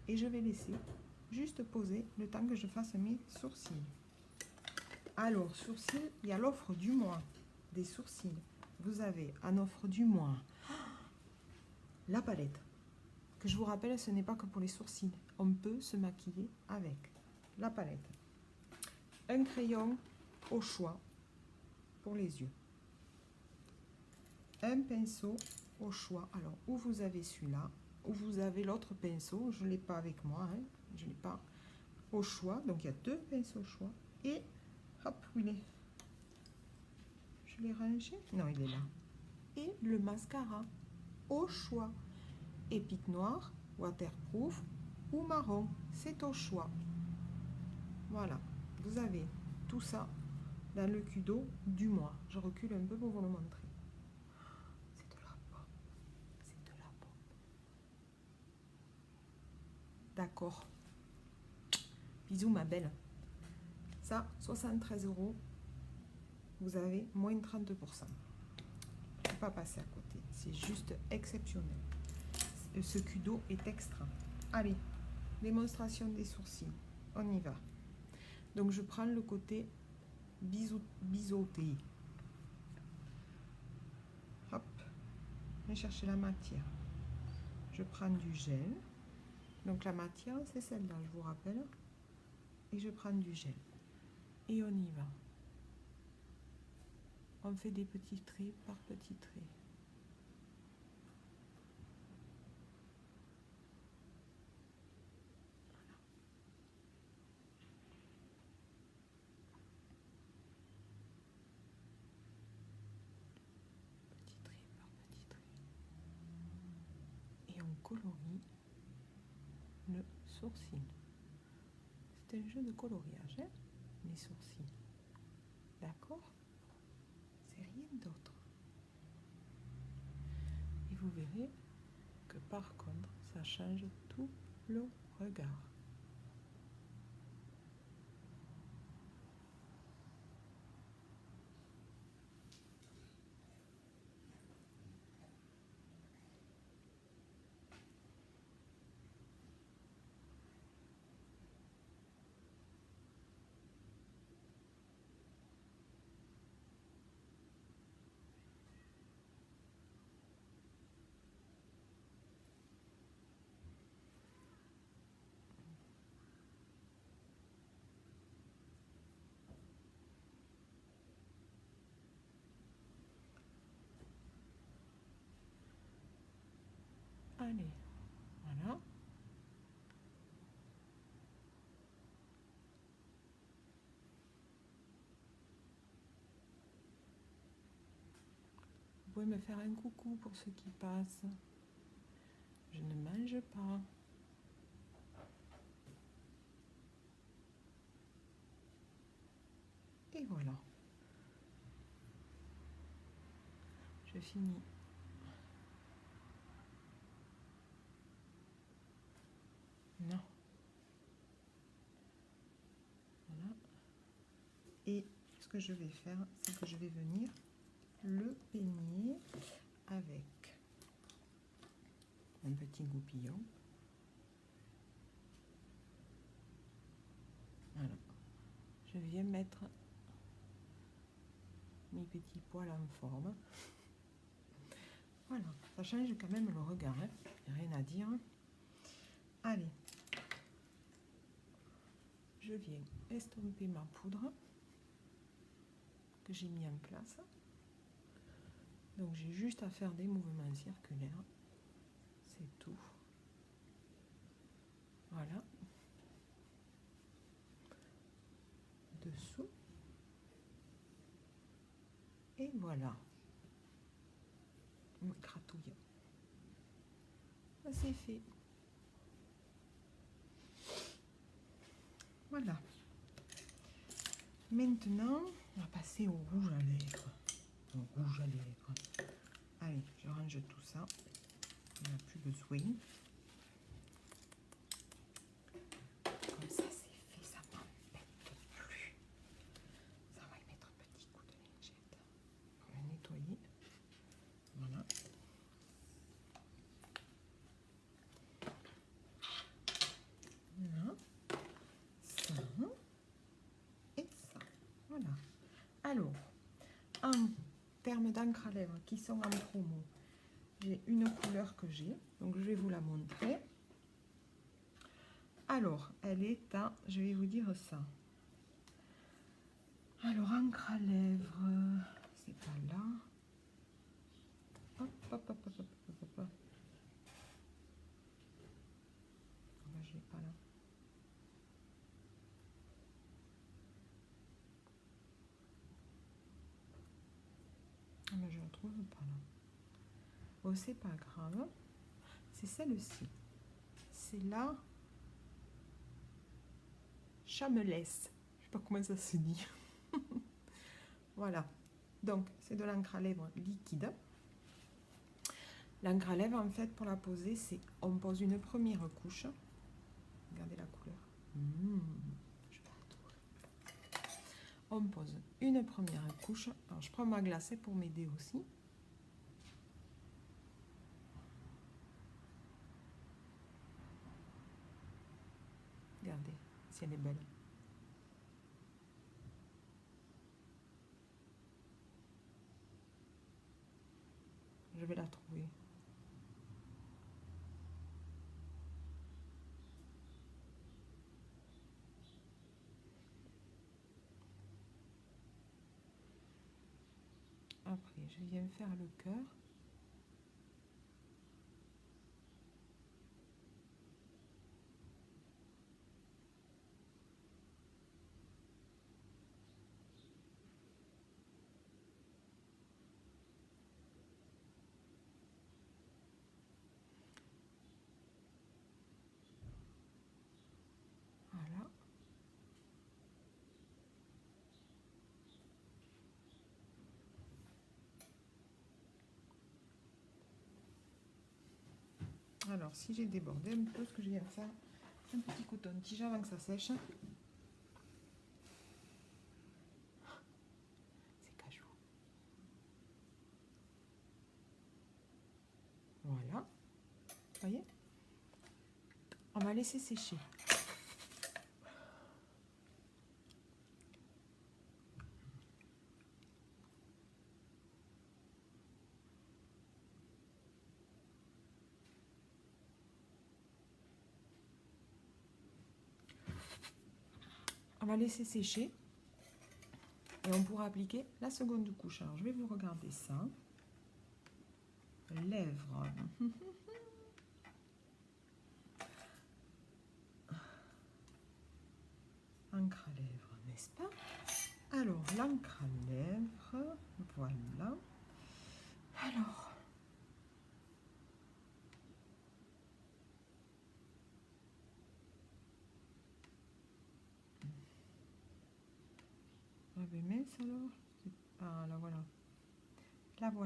S1: Et je vais laisser juste poser le temps que je fasse mes sourcils. Alors, sourcils, il y a l'offre du mois des sourcils. Vous avez en offre du mois la palette. Que je vous rappelle, ce n'est pas que pour les sourcils. On peut se maquiller avec la palette. Un crayon au choix pour les yeux. Un pinceau au choix. Alors, où vous avez celui-là, où vous avez l'autre pinceau. Je ne l'ai pas avec moi. Hein. Je ne l'ai pas au choix. Donc, il y a deux pinceaux au choix. Et, hop, où il est? Je l'ai rangé? Non, il est là. Et le mascara au choix. Épique noir, waterproof ou marron. C'est au choix. Voilà. Vous avez tout ça dans le Kudo du mois. Je recule un peu pour vous le montrer. C'est de la pomme. C'est de la pomme. D'accord. Bisous ma belle. Ça, 73 €. Vous avez moins de 30%. Je ne peux pas passer à côté. C'est juste exceptionnel. Ce Kudo est extra. Allez, démonstration des sourcils. On y va. Donc, je prends le côté biseauté. Hop. Je vais chercher la matière. Je prends du gel. Donc, la matière, c'est celle-là, je vous rappelle. Et je prends du gel. Et on y va. On fait des petits traits par petits traits. Petit trait par petit trait. Et on colorie le sourcil. C'est un jeu de coloriage, hein, les sourcils. D'accord? C'est rien d'autre. Et vous verrez que par contre, ça change tout le regard. Allez, voilà. Vous pouvez me faire un coucou pour ceux qui passent. Je ne mange pas. Et voilà. Je finis. Et ce que je vais faire, c'est que je vais venir le peigner avec un petit goupillon. Voilà. Je viens mettre mes petits poils en forme. Voilà, ça change quand même le regard, hein. Rien à dire. Allez, je viens estomper ma poudre que j'ai mis en place. Donc j'ai juste à faire des mouvements circulaires, c'est tout. Voilà. Dessous. Et voilà. On gratouille. C'est fait. Voilà. Maintenant, on va passer au rouge à lèvres. Au rouge à lèvres. Allez, je range tout ça. On n'a plus besoin. Comme ça, c'est fait. Ça m'embête plus. Ça va y mettre un petit coup de lingette pour le nettoyer. Voilà. Voilà. Ça. Et ça. Voilà. Alors, en termes d'encre à lèvres qui sont en promo, j'ai une couleur que j'ai, donc je vais vous la montrer. Alors, elle est à, je vais vous dire ça. Alors, encre à lèvres, c'est pas là. Hop, hop, hop, hop, hop, hop, hop. Ah, je l'ai pas là. Ah, mais je la trouve pas là. Oh, c'est pas grave. C'est celle-ci. C'est la Chamelès. Je sais pas comment ça se dit. Voilà. Donc, c'est de l'encre à lèvres liquide. L'encre à lèvres, en fait, pour la poser, c'est on pose une première couche. Regardez la couleur. Je vais adorer. On pose une première couche. Alors, je prends ma glacée pour m'aider aussi. Regardez, si elle est belle. Je vais la trouver. Après, je viens faire le cœur. Voilà. Alors, si j'ai débordé un peu, ce que je viens de faire, un petit coton-tige avant que ça sèche. C'est cachou. Voilà. Vous voyez? On va laisser sécher. On va laisser sécher et on pourra appliquer la seconde couche. Alors, je vais vous regarder ça. Lèvres. Encre à lèvres, n'est-ce pas? Alors, l'encre à lèvres, voilà. Alors, ah ben mince alors. Ah, là voilà. La voilà.